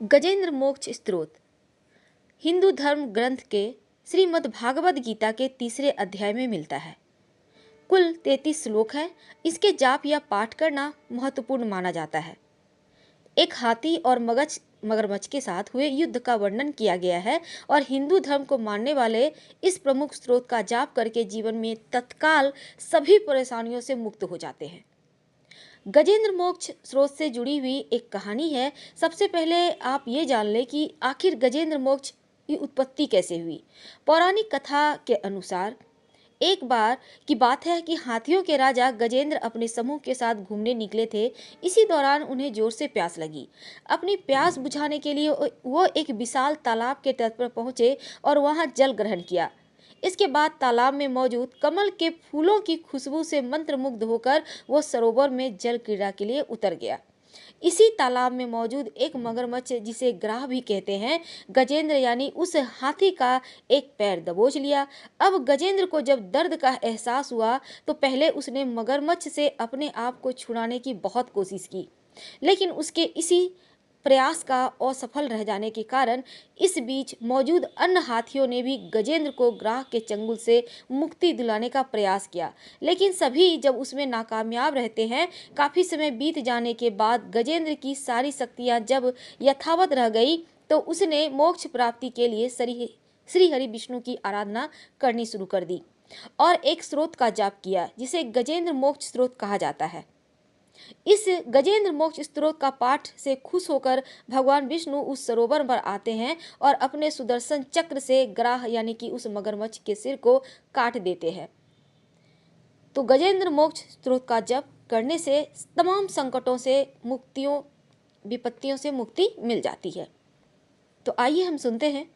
गजेंद्र मोक्ष स्तोत्र हिंदू धर्म ग्रंथ के श्रीमद् भागवत गीता के तीसरे अध्याय में मिलता है। कुल 33 श्लोक है। इसके जाप या पाठ करना महत्वपूर्ण माना जाता है। एक हाथी और मगरमच्छ के साथ हुए युद्ध का वर्णन किया गया है और हिंदू धर्म को मानने वाले इस प्रमुख स्रोत का जाप करके जीवन में तत्काल सभी परेशानियों से मुक्त हो जाते हैं। गजेंद्र मोक्ष स्रोत से जुड़ी हुई एक कहानी है। सबसे पहले आप ये जान लें कि आखिर गजेंद्र मोक्ष की उत्पत्ति कैसे हुई। पौराणिक कथा के अनुसार एक बार की बात है कि हाथियों के राजा गजेंद्र अपने समूह के साथ घूमने निकले थे। इसी दौरान उन्हें जोर से प्यास लगी। अपनी प्यास बुझाने के लिए वो एक विशाल तालाब के तट पर पहुंचे और वहां जल ग्रहण किया। इसके बाद तालाब में मौजूद कमल के फूलों की खुशबू से मंत्रमुग्ध होकर वो सरोवर में जल क्रीड़ा के लिए उतर गया। इसी तालाब में मौजूद एक मगरमच्छ, जिसे ग्राह भी कहते हैं, गजेंद्र यानी उस हाथी का एक पैर दबोच लिया। अब गजेंद्र को जब दर्द का एहसास हुआ तो पहले उसने मगरमच्छ से अपने आप को छुड़ाने की बहुत कोशिश की, लेकिन उसके इसी प्रयास का असफल रह जाने के कारण इस बीच मौजूद अन्य हाथियों ने भी गजेंद्र को ग्राह के चंगुल से मुक्ति दिलाने का प्रयास किया, लेकिन सभी जब उसमें नाकामयाब रहते हैं। काफी समय बीत जाने के बाद गजेंद्र की सारी शक्तियां जब यथावत रह गई तो उसने मोक्ष प्राप्ति के लिए श्री हरि विष्णु की आराधना करनी शुरू कर दी और एक स्रोत का जाप किया, जिसे गजेंद्र मोक्ष स्रोत कहा जाता है। इस गजेंद्र मोक्ष स्त्रोत का पाठ से खुश होकर भगवान विष्णु उस सरोवर पर आते हैं और अपने सुदर्शन चक्र से ग्राह यानी कि उस मगरमच्छ के सिर को काट देते हैं। तो गजेंद्र मोक्ष स्त्रोत का जप करने से तमाम संकटों से विपत्तियों से मुक्ति मिल जाती है। तो आइए हम सुनते हैं।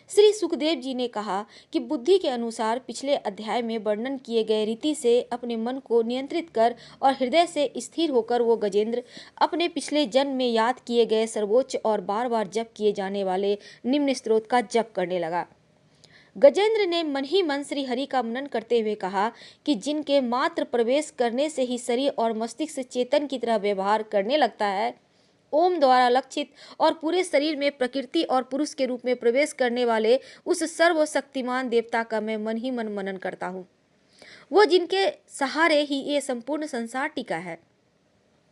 श्री सुखदेव जी ने कहा कि बुद्धि के अनुसार पिछले अध्याय में वर्णन किए गए रीति से अपने मन को नियंत्रित कर और हृदय से स्थिर होकर वो गजेंद्र अपने पिछले जन्म में याद किए गए सर्वोच्च और बार बार जप किए जाने वाले निम्न स्त्रोत का जप करने लगा। गजेंद्र ने मन ही मन श्री हरि का मनन करते हुए कहा कि जिनके मात्र प्रवेश करने से ही शरीर और मस्तिष्क चेतन की तरह व्यवहार करने लगता है, ओम द्वारा लक्षित और पूरे शरीर में प्रकृति और पुरुष के रूप में प्रवेश करने वाले उस सर्वशक्तिमान देवता का मैं मन ही मन मनन करता हूँ। वो जिनके सहारे ही ये संपूर्ण संसार टिका है,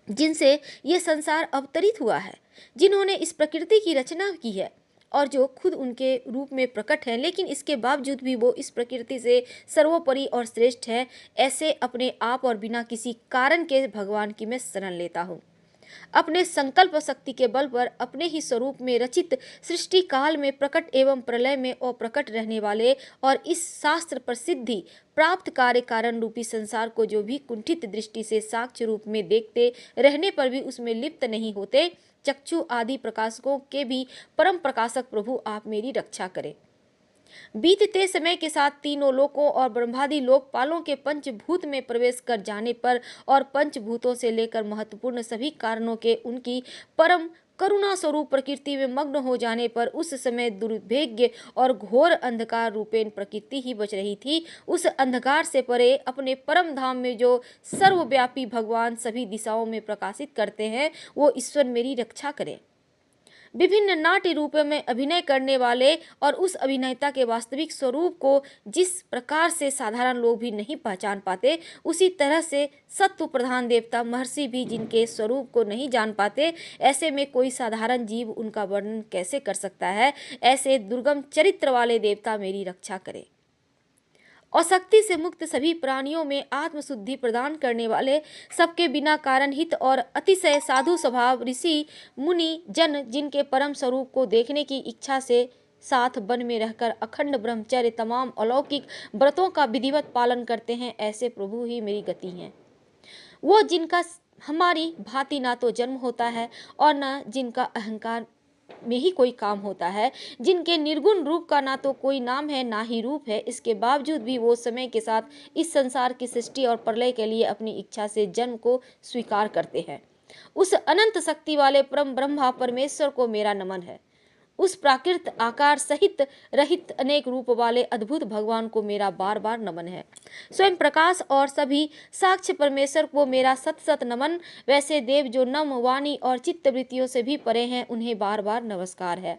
जिनसे ये संसार अवतरित हुआ है, जिन्होंने इस प्रकृति की रचना की है और जो खुद उनके रूप में प्रकट है, लेकिन इसके बावजूद भी वो इस प्रकृति से सर्वोपरि और श्रेष्ठ है। ऐसे अपने आप और बिना किसी कारण के भगवान की मैं शरण लेता हूँ। अपने संकल्प शक्ति के बल पर अपने ही स्वरूप में रचित सृष्टि काल में प्रकट एवं प्रलय में अप्रकट रहने वाले और इस शास्त्र प्रसिद्धि प्राप्त कार्य कारण रूपी संसार को जो भी कुंठित दृष्टि से साक्ष्य रूप में देखते रहने पर भी उसमें लिप्त नहीं होते, चक्षु आदि प्रकाशकों के भी परम प्रकाशक प्रभु आप मेरी रक्षा करें। बीतते समय के साथ तीनों लोकों और ब्रह्मादि लोकपालों के पंचभूत में प्रवेश कर जाने पर और पंचभूतों से लेकर महत्वपूर्ण सभी कारणों के उनकी परम करुणा स्वरूप प्रकृति में मग्न हो जाने पर उस समय दुर्भाग्य और घोर अंधकार रूपेण प्रकृति ही बच रही थी। उस अंधकार से परे अपने परम धाम में जो सर्वव्यापी भगवान सभी दिशाओं में प्रकाशित करते हैं, वो ईश्वर मेरी रक्षा करे। विभिन्न नाट्य रूपों में अभिनय करने वाले और उस अभिनेता के वास्तविक स्वरूप को जिस प्रकार से साधारण लोग भी नहीं पहचान पाते, उसी तरह से सत्व प्रधान देवता महर्षि भी जिनके स्वरूप को नहीं जान पाते, ऐसे में कोई साधारण जीव उनका वर्णन कैसे कर सकता है। ऐसे दुर्गम चरित्र वाले देवता मेरी रक्षा करे। अशक्ति से मुक्त सभी प्राणियों में आत्मशुद्धि प्रदान करने वाले, सबके बिना कारण हित और अतिशय साधु स्वभाव ऋषि मुनि जन, जिनके परम स्वरूप को देखने की इच्छा से साथ वन में रहकर अखंड ब्रह्मचर्य तमाम अलौकिक व्रतों का विधिवत पालन करते हैं, ऐसे प्रभु ही मेरी गति हैं। वो जिनका हमारी भांति ना तो जन्म होता है और न जिनका अहंकार में ही कोई काम होता है, जिनके निर्गुण रूप का ना तो कोई नाम है ना ही रूप है, इसके बावजूद भी वो समय के साथ इस संसार की सृष्टि और प्रलय के लिए अपनी इच्छा से जन्म को स्वीकार करते हैं। उस अनंत शक्ति वाले परम ब्रह्मा परमेश्वर को मेरा नमन है। उस प्राकृत आकार सहित रहित अनेक रूप वाले अद्भुत भगवान को मेरा बार बार नमन है। स्वयं प्रकाश और सभी साक्ष्य परमेश्वर को मेरा सत सत नमन। वैसे देव जो नम वाणी और चित्त वृत्तियों से भी परे हैं, उन्हें बार बार नमस्कार है।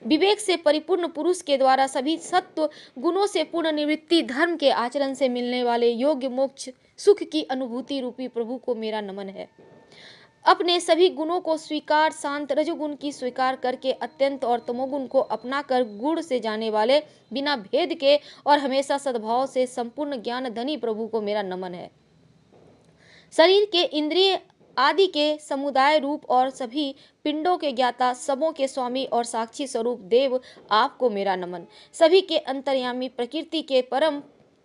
विवेक से परिपूर्ण पुरुष के द्वारा सभी सत्व गुणों से पूर्ण निवृत्ति, धर्म के आचरण से मिलने वाले योग्य मोक्ष सुख की अनुभूति रूपी प्रभु को मेरा नमन है। अपने सभी गुणों को स्वीकार, शांत रजोगुण की स्वीकार करके अत्यंत और तमोगुण को अपना कर गुण से जाने वाले, बिना भेद के और हमेशा सद्भाव से संपूर्ण ज्ञान धनी प्रभु को मेरा नमन है। शरीर के इंद्रिय आदि के समुदाय रूप और सभी पिंडों के ज्ञाता, सबों के स्वामी और साक्षी स्वरूप देव आपको मेरा नमन। सभी के अंतर्यामी, प्रकृति के परम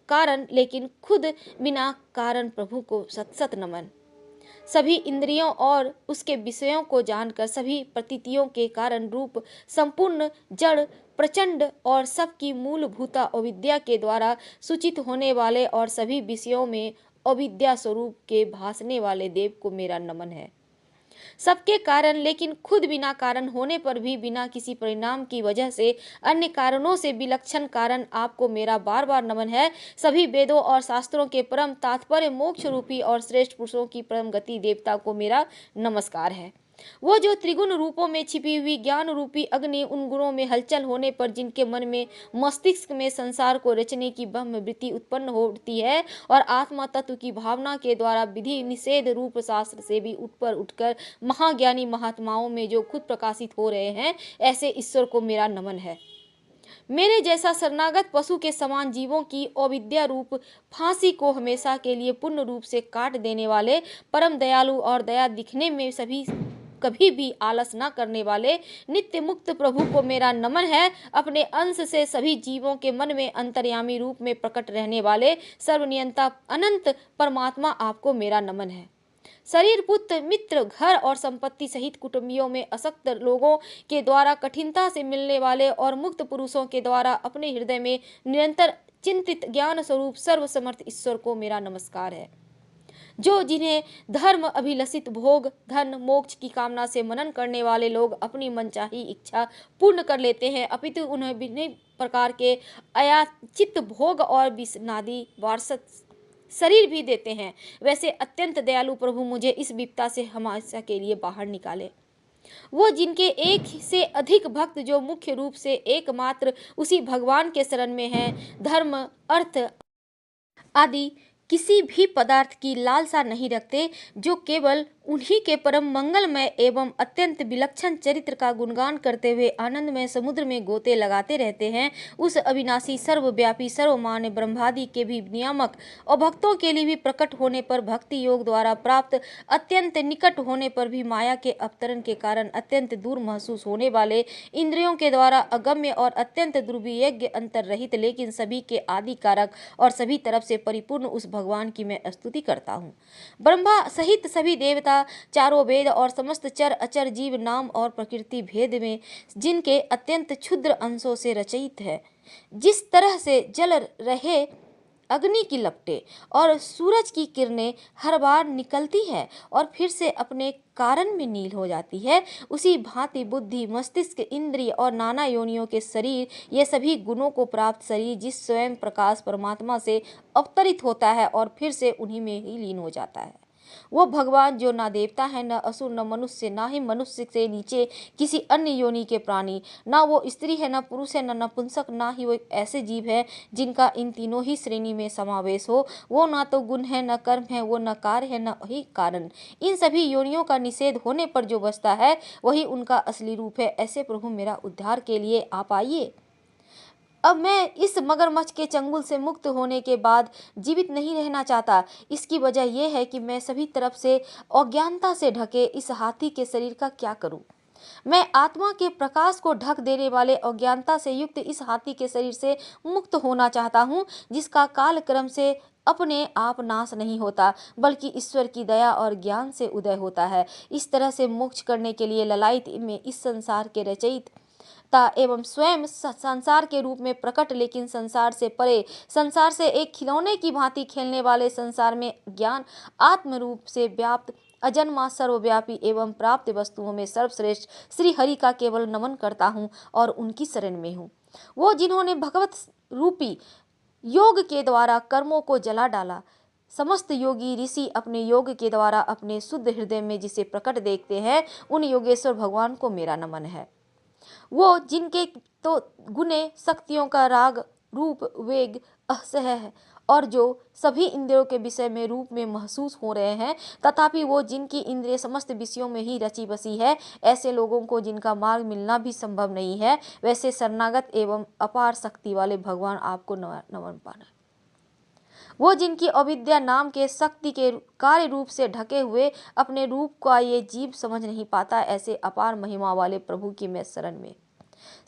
कारण लेकिन खुद बिना कारण प्रभु को सत सत नमन। सभी इंद्रियों और उसके विषयों को जानकर सभी प्रतीतियों के कारण रूप संपूर्ण जड़ प्रचंड और सबकी मूलभूता अविद्या के द्वारा सूचित होने वाले और सभी विषयों में अविद्या स्वरूप के भासने वाले देव को मेरा नमन है। सबके कारण लेकिन खुद बिना कारण होने पर भी बिना किसी परिणाम की वजह से अन्य कारणों से विलक्षण कारण आपको मेरा बार बार नमन है। सभी वेदों और शास्त्रों के परम तात्पर्य मोक्ष रूपी और श्रेष्ठ पुरुषों की परम गति देवता को मेरा नमस्कार है। वो जो त्रिगुण रूपों में छिपी हुई ज्ञान रूपी अग्नि, उन गुणों में हलचल होने पर जिनके मन में मस्तिष्क में संसार को रचने की ब्रह्म वृत्ति उत्पन्न होती है और आत्मा तत्व की भावना के द्वारा विधि निषेध रूप शास्त्र से भी ऊपर उठकर महाज्ञानी महात्माओं में जो खुद प्रकाशित हो रहे हैं, ऐसे ईश्वर को मेरा नमन है। मेरे जैसा शरणागत पशु के समान जीवों की अविद्या रूप फांसी को हमेशा के लिए पूर्ण रूप से काट देने वाले, परम दयालु और दया दिखने में सभी कभी भी आलस न करने वाले नित्य मुक्त प्रभु को मेरा नमन है। अपने अंश से सभी जीवों के मन में अंतर्यामी रूप में प्रकट रहने वाले सर्वनियंता अनंत परमात्मा आपको मेरा नमन है। शरीर, पुत्र, मित्र, घर और संपत्ति सहित कुटुंबियों में असक्त लोगों के द्वारा कठिनता से मिलने वाले और मुक्त पुरुषों के द्वारा अपने हृदय में निरंतर चिंतित ज्ञान स्वरूप सर्वसमर्थ ईश्वर को मेरा नमस्कार है। जो जिन्हें धर्म अभिलषित भोग, धन, मोक्ष की कामना से मनन करने वाले लोग अपनी मनचाही इच्छा पूर्ण कर लेते हैं, अपितु उन्हें विभिन्न प्रकार के अयाचित भोग और विषनादी वारसत शरीर भी देते हैं, वैसे अत्यंत दयालु प्रभु मुझे इस विपदा से हमेशा के लिए बाहर निकाले। वो जिनके एक से अधिक भक्त जो मुख्य रूप से एकमात्र उसी भगवान के शरण में हैं, धर्म, अर्थ आदि किसी भी पदार्थ की लालसा नहीं रखते, जो केवल उन्हीं के परम मंगलमय एवं अत्यंत विलक्षण चरित्र का गुणगान करते हुए आनंदमय समुद्र में गोते लगाते रहते हैं, उस अविनाशी सर्वव्यापी सर्वमान्य ब्रह्मादि के भी नियामक और भक्तों के लिए भी प्रकट होने पर भक्ति योग द्वारा प्राप्त, अत्यंत निकट होने पर भी माया के अवतरण के कारण अत्यंत दूर महसूस होने वाले, इंद्रियों के द्वारा अगम्य और अत्यंत दुर्विज्ञ अंतर रहित लेकिन सभी के आदि कारक और सभी तरफ से परिपूर्ण उस भगवान की मैं स्तुति करता हूँ। ब्रह्मा सहित सभी देवता, चारों वेद और समस्त चर अचर जीव नाम और प्रकृति भेद में जिनके अत्यंत क्षुद्र अंशों से रचित है, जिस तरह से जल रहे अग्नि की लपटें और सूरज की किरणें हर बार निकलती है और फिर से अपने कारण में नील हो जाती है, उसी भांति बुद्धि, मस्तिष्क, इंद्रिय और नाना योनियों के शरीर, ये सभी गुणों को प्राप्त शरीर जिस स्वयं प्रकाश परमात्मा से अवतरित होता है और फिर से उन्हीं में ही लीन हो जाता है, वो भगवान जो ना देवता है, न असुर, न मनुष्य, ना ही मनुष्य से नीचे किसी अन्य योनि के प्राणी, ना वो स्त्री है, न पुरुष है, न नपुंसक, ना ही वो ऐसे जीव है जिनका इन तीनों ही श्रेणी में समावेश हो। वो ना तो गुण है, न कर्म है, वो न कार्य है, न ही कारण। इन सभी योनियों का निषेध होने पर जो बचता है वही उनका असली रूप है। ऐसे प्रभु मेरा उद्धार के लिए आप आइए। अब मैं इस मगरमच्छ के चंगुल से मुक्त होने के बाद जीवित नहीं रहना चाहता। इसकी वजह यह है कि मैं सभी तरफ से अज्ञानता से ढके इस हाथी के शरीर का क्या करूं। मैं आत्मा के प्रकाश को ढक देने वाले अज्ञानता से युक्त इस हाथी के शरीर से मुक्त होना चाहता हूं, जिसका काल क्रम से अपने आप नाश नहीं होता बल्कि ईश्वर की दया और ज्ञान से उदय होता है। इस तरह से मोक्ष करने के लिए ललायत में इस संसार के रचयित एवं स्वयं संसार के रूप में प्रकट लेकिन संसार से परे, संसार से एक खिलौने की भांति खेलने वाले, संसार में ज्ञान आत्म रूप से व्याप्त अजन्मा, सर्वव्यापी एवं प्राप्त वस्तुओं में सर्वश्रेष्ठ श्री हरि का केवल नमन करता हूँ और उनकी शरण में हूँ। वो जिन्होंने भगवत रूपी योग के द्वारा कर्मों को जला डाला। समस्त योगी ऋषि अपने योग के द्वारा अपने शुद्ध हृदय में जिसे प्रकट देखते हैं, उन योगेश्वर भगवान को मेरा नमन है। वो जिनके तो गुणे शक्तियों का राग रूप वेग असह है और जो सभी इंद्रियों के विषय में रूप में महसूस हो रहे हैं, तथापि वो जिनकी इंद्रिय समस्त विषयों में ही रची बसी है, ऐसे लोगों को जिनका मार्ग मिलना भी संभव नहीं है, वैसे शरणागत एवं अपार शक्ति वाले भगवान आपको नमन पाना। वो जिनकी अविद्या नाम के शक्ति के कार्य रूप से ढके हुए अपने रूप का ये जीव समझ नहीं पाता, ऐसे अपार महिमा वाले प्रभु की मैं शरण में।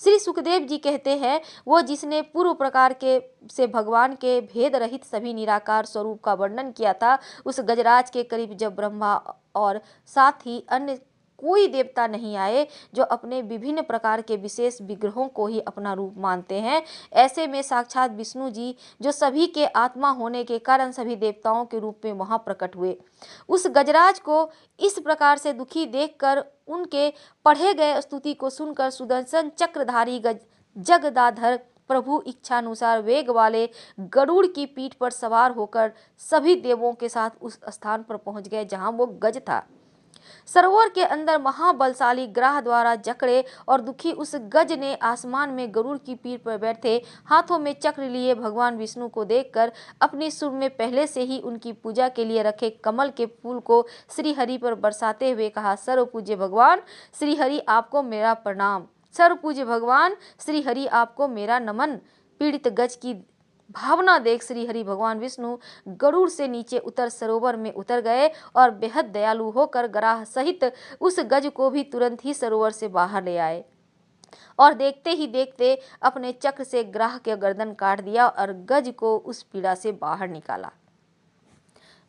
श्री सुखदेव जी कहते हैं, वो जिसने पूर्व प्रकार के से भगवान के भेद रहित सभी निराकार स्वरूप का वर्णन किया था, उस गजराज के करीब जब ब्रह्मा और साथ ही अन्य कोई देवता नहीं आए जो अपने विभिन्न प्रकार के विशेष विग्रहों को ही अपना रूप मानते हैं, ऐसे में साक्षात विष्णु जी जो सभी के आत्मा होने के कारण सभी देवताओं के रूप में वहां प्रकट हुए, उस गजराज को इस प्रकार से दुखी देखकर उनके पढ़े गए स्तुति को सुनकर सुदर्शन चक्रधारी जगदाधर प्रभु इच्छानुसार वेग वाले गरुड़ की पीठ पर सवार होकर सभी देवों के साथ उस स्थान पर पहुंच गए जहां वो गज था। सरोवर के अंदर महाबलशाली ग्राह द्वारा जकड़े और दुखी उस गज ने आसमान में गरुड़ की पीठ पर बैठे हाथों में चक्र लिए भगवान विष्णु को देखकर अपनी सुर में पहले से ही उनकी पूजा के लिए रखे कमल के फूल को श्री हरि पर बरसाते हुए कहा, सर्व पूज्य भगवान श्री हरि आपको मेरा प्रणाम। सर्व पूज्य भगवान श्री हरि आपको मेरा नमन। पीड़ित गज की भावना देख श्री हरि भगवान विष्णु गरुड़ से नीचे उतर सरोवर में उतर गए और बेहद दयालु होकर ग्राह सहित उस गज को भी तुरंत ही सरोवर से बाहर ले आए और देखते ही देखते अपने चक्र से ग्राह के गर्दन काट दिया और गज को उस पीड़ा से बाहर निकाला।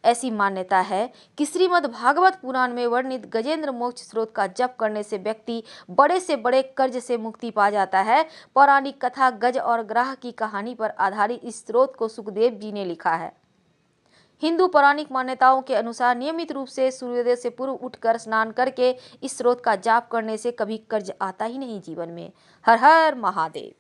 ऐसी मान्यता है कि श्रीमद् भागवत पुराण में वर्णित गजेंद्र मोक्ष स्रोत का जप करने से व्यक्ति बड़े से बड़े कर्ज से मुक्ति पा जाता है। पौराणिक कथा गज और ग्राह की कहानी पर आधारित इस स्रोत को सुखदेव जी ने लिखा है। हिंदू पौराणिक मान्यताओं के अनुसार नियमित रूप से सूर्योदय से पूर्व उठकर स्नान करके इस स्रोत का जाप करने से कभी कर्ज आता ही नहीं जीवन में। हर हर महादेव।